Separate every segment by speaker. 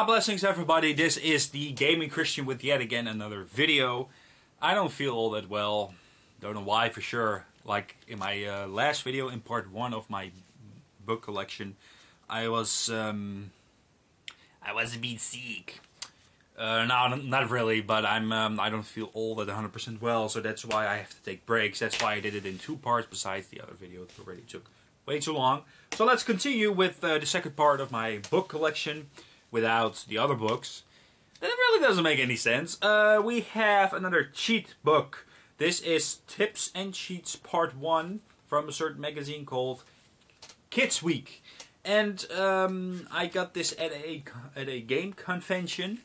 Speaker 1: God blessings everybody, this is the Gaming Christian with yet again another video. I don't feel all that well, don't know why for sure. Like in my last video in part 1 of my book collection, I was a bit sick. No, not really, but I don't feel all that 100% well, so that's why I have to take breaks. That's why I did it in 2 parts besides the other video that already took way too long. So let's continue with the second part of my book collection without the other books. It really doesn't make any sense. We have another cheat book. This is Tips and Cheats Part 1 from a certain magazine called Kids Week. And I got this at a game convention.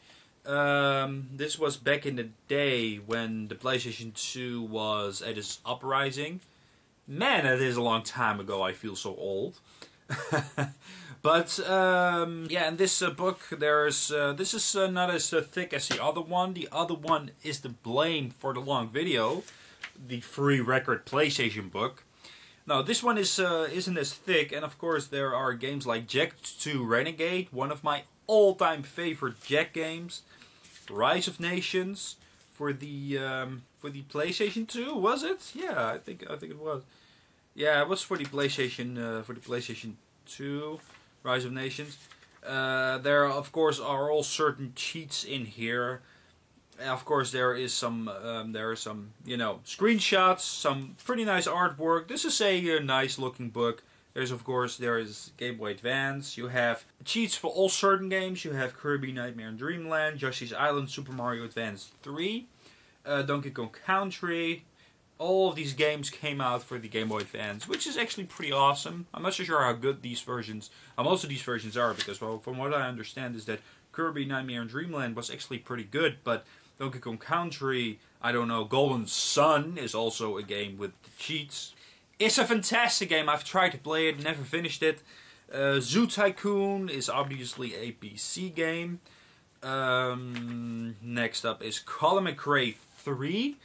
Speaker 1: This was back in the day when the PlayStation 2 was at its uprising. Man, that is a long time ago. I feel so old. But yeah, in this book, there's this is not as thick as the other one. The other one is the blame for the long video, the free record PlayStation book. Now this one isn't as thick, and of course there are games like Jak 2 Renegade, one of my all-time favorite Jak games. Rise of Nations for the PlayStation 2, was it? Yeah, I think it was. Yeah, it was for the PlayStation 2. Rise of Nations. There, of course, are all certain cheats in here. Of course, there are some, screenshots, some pretty nice artwork. This is a nice-looking book. There is Game Boy Advance. You have cheats for all certain games. You have Kirby Nightmare in Dreamland, Yoshi's Island, Super Mario Advance 3, Donkey Kong Country. All of these games came out for the Game Boy Advance, which is actually pretty awesome. I'm not so sure how good most of these versions are, because well, from what I understand is that Kirby Nightmare in Dreamland was actually pretty good, but Donkey Kong Country, I don't know, Golden Sun is also a game with cheats. It's a fantastic game. I've tried to play it, never finished it. Zoo Tycoon is obviously a PC game. Next up is Colin McRae 3.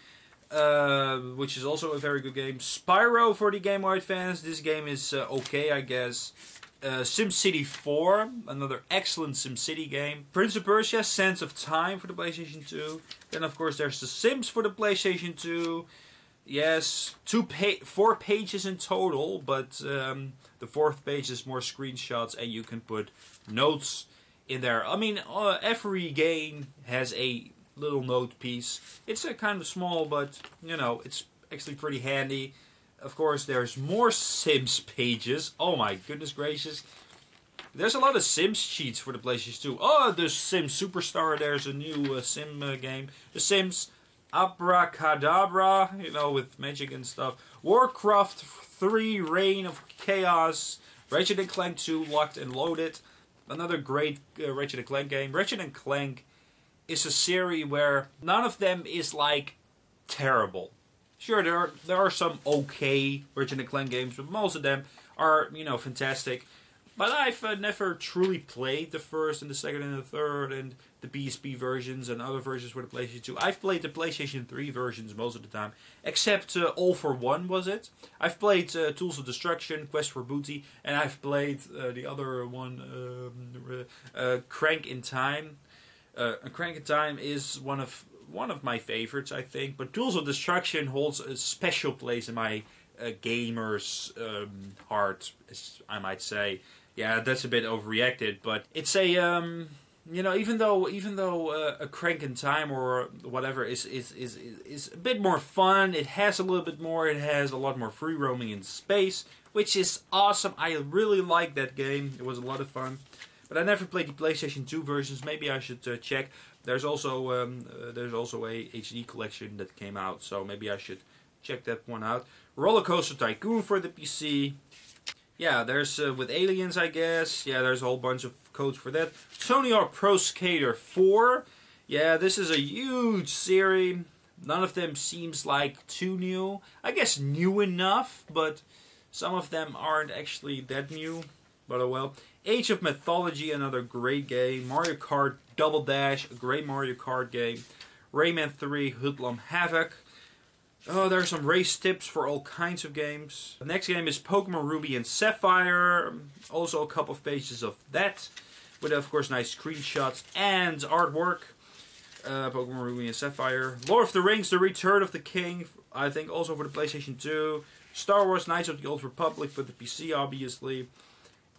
Speaker 1: Which is also a very good game. Spyro for the Game Boy Advance. This game is okay, I guess. SimCity 4, another excellent SimCity game. Prince of Persia: Sands of Time for the PlayStation 2. Then of course there's The Sims for the PlayStation 2. Yes, 4 pages in total, but the 4th page is more screenshots and you can put notes in there. I mean, every game has a little note piece. It's kind of small, but you know, it's actually pretty handy. Of course, there's more Sims pages. Oh my goodness gracious. There's a lot of Sims cheats for the PlayStation 2. Oh, there's Sims Superstar. There's a new Sim game. The Sims Abracadabra, you know, with magic and stuff. Warcraft 3 Reign of Chaos. Ratchet & Clank 2 Locked and Loaded. Another great Ratchet & Clank game. Ratchet & Clank is a series where none of them is like terrible. Sure, there are some okay Ratchet & Clank games, but most of them are, you know, fantastic. But I've never truly played the first and the second and the third and the PSP versions and other versions for the PlayStation 2. I've played the PlayStation 3 versions most of the time, except All for One, was it? I've played Tools of Destruction, Quest for Booty, and I've played the other one, Crank in Time. Crank in Time is one of my favorites, I think, but Tools of Destruction holds a special place in my gamer's heart, as I might say. Yeah, that's a bit overreacted, but it's a you know, even though a Crank in Time or whatever is a bit more fun, it has a little bit more. It has a lot more free roaming in space, which is awesome. I really like that game. It was a lot of fun. But I never played the PlayStation 2 versions. Maybe I should check. There's also a HD collection that came out, so maybe I should check that one out. Roller Coaster Tycoon for the PC. Yeah, there's with Aliens, I guess. Yeah, there's a whole bunch of codes for that. Tony Hawk Pro Skater 4. Yeah, this is a huge series. None of them seems like too new. I guess new enough, but some of them aren't actually that new. But oh well. Age of Mythology, another great game. Mario Kart Double Dash, a great Mario Kart game. Rayman 3, Hoodlum Havoc. Oh, there are some race tips for all kinds of games. The next game is Pokemon Ruby and Sapphire. Also a couple of pages of that. with of course nice screenshots and artwork. Pokemon Ruby and Sapphire. Lord of the Rings: The Return of the King, I think also for the PlayStation 2. Star Wars: Knights of the Old Republic for the PC, obviously.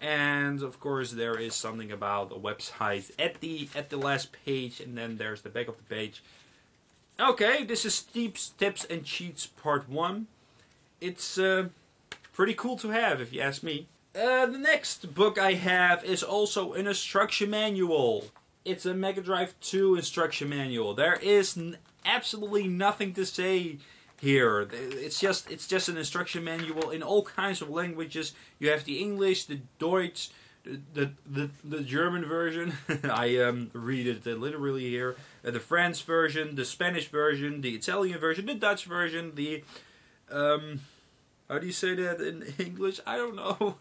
Speaker 1: And of course there is something about a website at the last page, and then there's the back of the page. Okay, this is Tips and Cheats Part 1. It's pretty cool to have, if you ask me. The next book I have is also an instruction manual. It's a Mega Drive 2 instruction manual. There is absolutely nothing to say here. It's just an instruction manual in all kinds of languages. You have the English, the Deutsch, the German version. I read it literally here. The French version, the Spanish version, the Italian version, the Dutch version, the how do you say that in English? I don't know.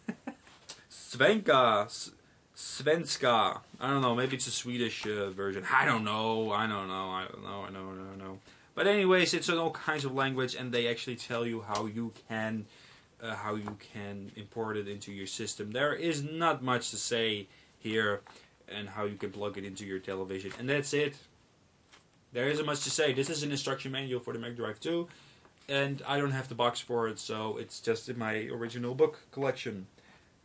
Speaker 1: Svenska. I don't know. Maybe it's a Swedish version. I don't know. But anyways, it's in all kinds of language, and they actually tell you how you can import it into your system. There is not much to say here, and how you can plug it into your television, and that's it. There isn't much to say. This is an instruction manual for the Mega Drive 2, and I don't have the box for it, so it's just in my original book collection.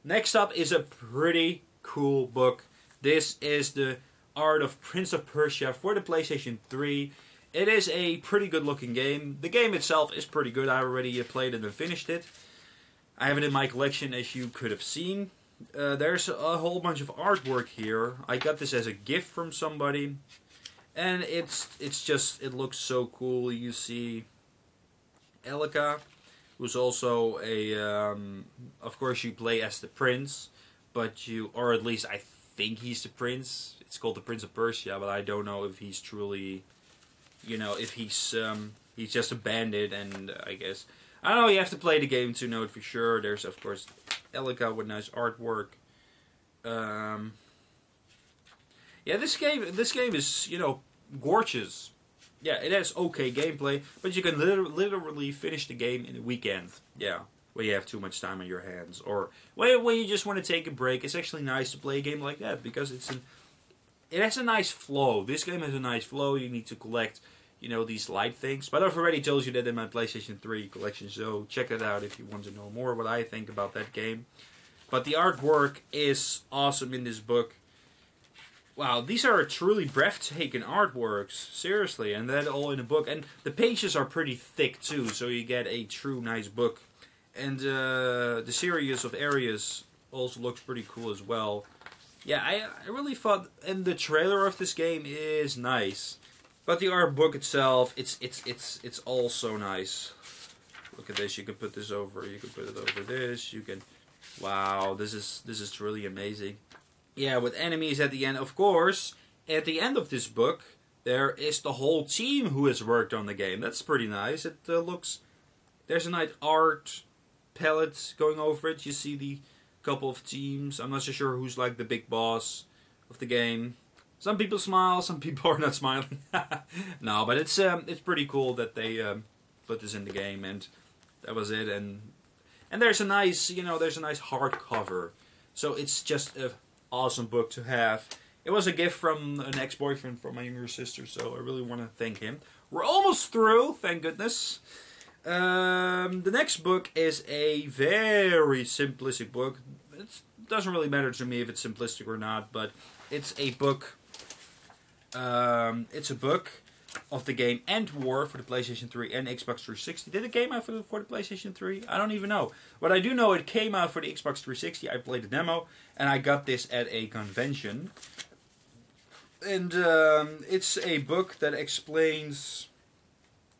Speaker 1: Next up is a pretty cool book. This is the Art of Prince of Persia for the PlayStation 3. It is a pretty good looking game. The game itself is pretty good. I already played it and finished it. I have it in my collection, as you could have seen. There's a whole bunch of artwork here. I got this as a gift from somebody. And it looks so cool. You see Elika, who's also of course you play as the prince, or at least I think he's the prince. It's called the Prince of Persia, but I don't know if he's truly, if he's just a bandit, and I guess, I don't know, you have to play the game to know it for sure. There's of course Elika with nice artwork. Yeah, this game is, gorgeous. Yeah, it has okay gameplay, but you can literally finish the game in a weekend. Yeah, when you have too much time on your hands, or when you just want to take a break. It's actually nice to play a game like that, because it has a nice flow. This game has a nice flow. You need to collect, these light things. But I've already told you that in my PlayStation 3 collection, so check it out if you want to know more what I think about that game. But the artwork is awesome in this book. Wow, these are truly breathtaking artworks, seriously, and that all in a book. And the pages are pretty thick too, so you get a true nice book. And the series of areas also looks pretty cool as well. Yeah, I really thought, and the trailer of this game is nice. But the art book itself, it's also nice. Look at this. You can put this over. You can put it over this. You can. Wow, this is truly amazing. Yeah, with enemies at the end, of course. At the end of this book, there is the whole team who has worked on the game. That's pretty nice. It looks. There's a nice art palette going over it. You see the couple of teams. I'm not so sure who's like the big boss of the game. Some people smile, some people are not smiling. No, but it's pretty cool that they put this in the game, and that was it. And there's a nice hardcover. So it's just a awesome book to have. It was a gift from an ex-boyfriend from my younger sister, so I really want to thank him. We're almost through, thank goodness. The next book is a very simplistic book. It doesn't really matter to me if it's simplistic or not, but it's a book. It's a book of the game End War for the PlayStation 3 and Xbox 360. Did it came out for the PlayStation 3? I don't even know. But I do know it came out for the Xbox 360. I played the demo, and I got this at a convention. And it's a book that explains,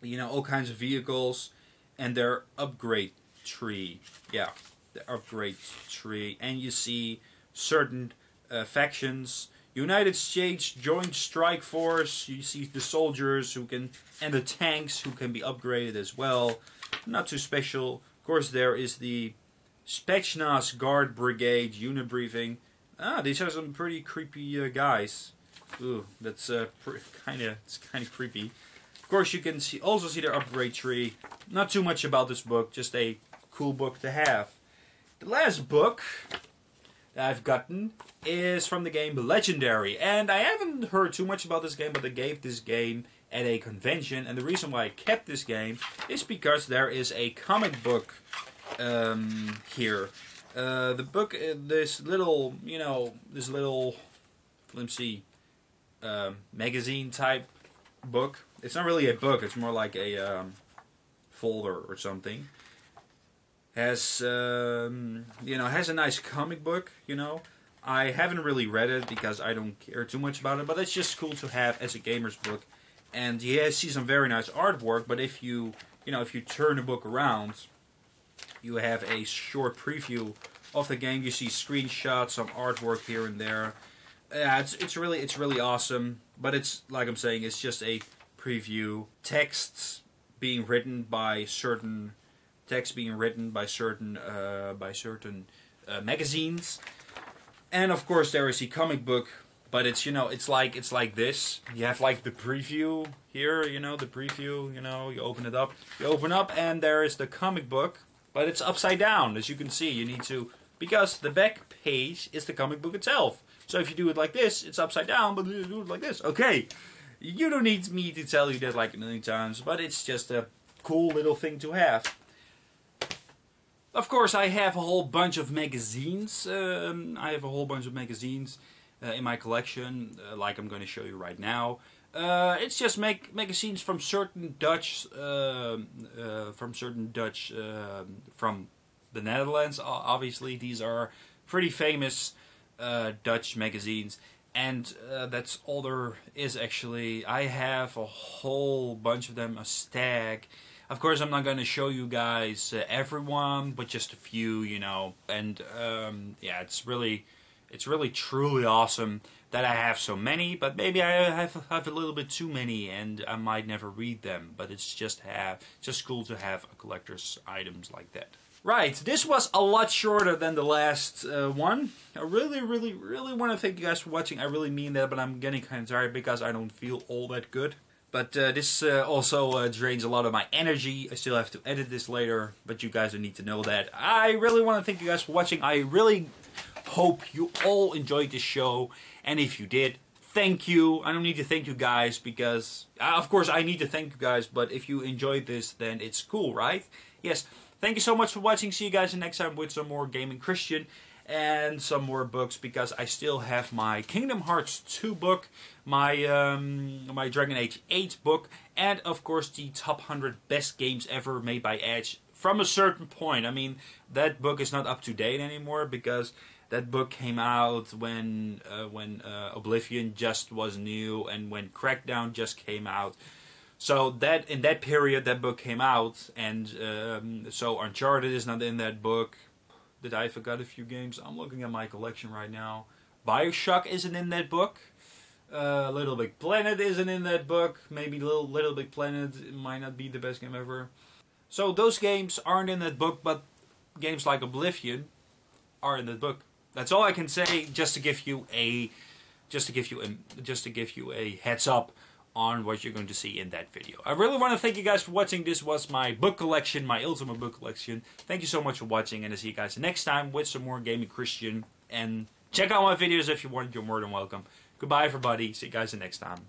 Speaker 1: all kinds of vehicles and their upgrade tree. Yeah, the upgrade tree. And you see certain factions. United States Joint Strike Force. You see the soldiers and the tanks who can be upgraded as well. Not too special. Of course, there is the Spetsnaz Guard Brigade unit briefing. These are some pretty creepy guys. Ooh, that's kind of creepy. Of course, you can also see their upgrade tree. Not too much about this book, just a cool book to have. The last book that I've gotten is from the game Legendary. And I haven't heard too much about this game, but they gave this game at a convention. And the reason why I kept this game is because there is a comic book here. The book, this little, this little flimsy magazine type book. It's not really a book, it's more like a folder or something. Has has a nice comic book, I haven't really read it because I don't care too much about it, but it's just cool to have as a gamer's book. And you see some very nice artwork, but if you turn the book around, you have a short preview of the game. You see screenshots, some artwork here and there. Yeah, it's really awesome, but it's like I'm saying, it's just a preview. Texts being written by certain magazines, and of course there is the comic book. But it's it's like this. You have like the preview here, the preview. You open it up, and there is the comic book, but it's upside down, as you can see. You need to, because the back page is the comic book itself. So if you do it like this, it's upside down, but you do it like this. Okay, you don't need me to tell you that like a million times, but it's just a cool little thing to have. Of course, I have a whole bunch of magazines. In my collection, like I'm going to show you right now. It's just magazines from certain Dutch, from the Netherlands. Obviously, these are pretty famous Dutch magazines, and that's all there is actually. I have a whole bunch of them, a stack. Of course, I'm not going to show you guys everyone, but just a few, And yeah, it's really truly awesome that I have so many. But maybe I have a little bit too many, and I might never read them. But it's just cool to have a collector's items like that. Right, this was a lot shorter than the last one. I really want to thank you guys for watching. I really mean that, but I'm getting kind of tired because I don't feel all that good. But this also drains a lot of my energy. I still have to edit this later, but you guys don't need to know that. I really want to thank you guys for watching. I really hope you all enjoyed this show, and if you did, thank you. I don't need to thank you guys because, of course, I need to thank you guys, but if you enjoyed this, then it's cool, right? Yes, thank you so much for watching. See you guys next time with some more Gaming Christian and some more books, because I still have my Kingdom Hearts 2 book, my Dragon Age 8 book, and of course the top 100 best games ever made by Edge from a certain point. I mean, that book is not up to date anymore because that book came out when Oblivion just was new and when Crackdown just came out. So that in that period that book came out, and so Uncharted is not in that book. Did I forgot a few games? I'm looking at my collection right now. BioShock isn't in that book. Little Big Planet isn't in that book. Maybe Little Big Planet might not be the best game ever. So those games aren't in that book, but games like Oblivion are in that book. That's all I can say, just to give you a heads up on what you're going to see in that video. I really want to thank you guys for watching. This was my book collection, my ultimate book collection. Thank you so much for watching, and I'll see you guys next time with some more Gaming Christian. And check out my videos if you want. You're more than welcome. Goodbye, everybody. See you guys next time.